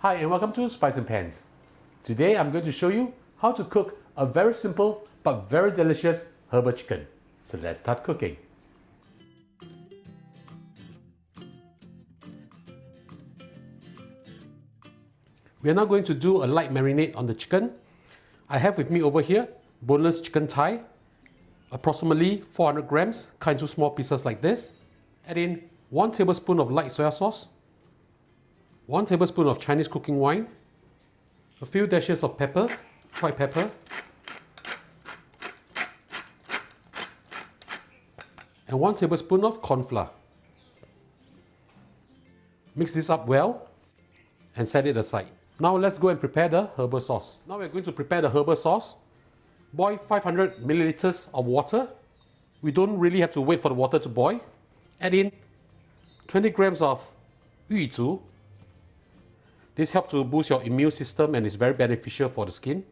Hi and welcome to Spice and Pans. Today I'm going to show you how to cook a very simple but very delicious herbal chicken. So let's start cooking. We are now going to do a light marinade on the chicken. I have with me over here boneless chicken thigh, approximately 400 grams, cut into small pieces like this. Add in 1 tablespoon of light soy sauce, 1 tablespoon of Chinese cooking wine, a few dashes of pepper, white pepper, and 1 tablespoon of cornflour. Mix this up well and set it aside. Now let's go and prepare the herbal sauce. Now we're going to prepare the herbal sauce. Boil 500 milliliters of water. We don't really have to wait for the water to boil. Add in 20 grams of yuzu. This helps to boost your immune system and is very beneficial for the skin.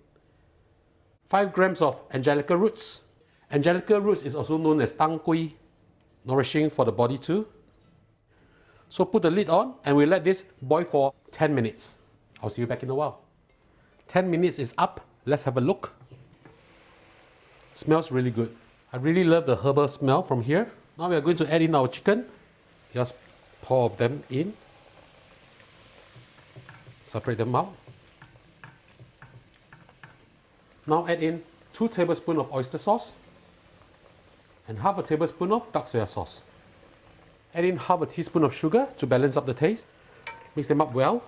5 grams of angelica roots. Angelica roots is also known as tang kui, nourishing for the body too. So put the lid on and we let this boil for 10 minutes. I'll see you back in a while. 10 minutes is up. Let's have a look. Smells really good. I really love the herbal smell from here. Now we are going to add in our chicken. Just pour them in. Separate them out. Now add in 2 tablespoons of oyster sauce and half a tablespoon of dark soy sauce. Add in half a teaspoon of sugar to balance up the taste. Mix them up well.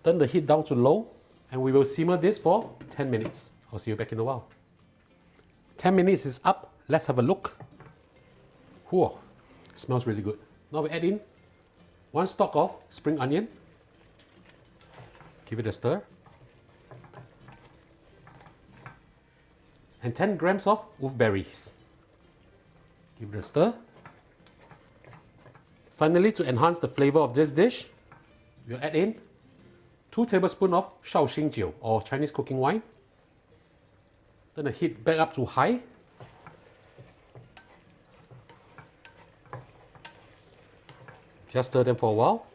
Turn the heat down to low and we will simmer this for 10 minutes. I'll see you back in a while. 10 minutes is up. Let's have a look. Whoa, smells really good. Now we add in 1 stalk of spring onion. Give it a stir. And 10 grams of wolfberries. Give it a stir. Finally, to enhance the flavor of this dish, we'll add in 2 tablespoons of Shaoxing Huatiao or Chinese cooking wine. Turn the heat back up to high. Just stir them for a while.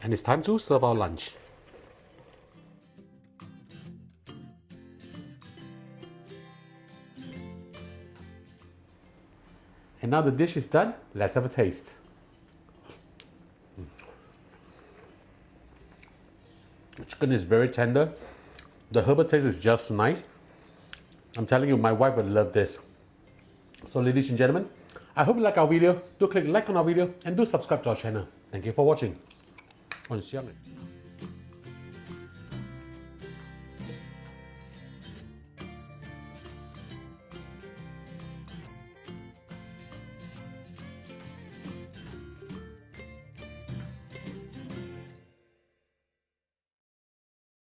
And it's time to serve our lunch. And now the dish is done. Let's have a taste. The chicken is very tender. The herbal taste is just nice. I'm telling you, my wife would love this. So ladies and gentlemen, I hope you like our video. Do click like on our video and do subscribe to our channel. Thank you for watching.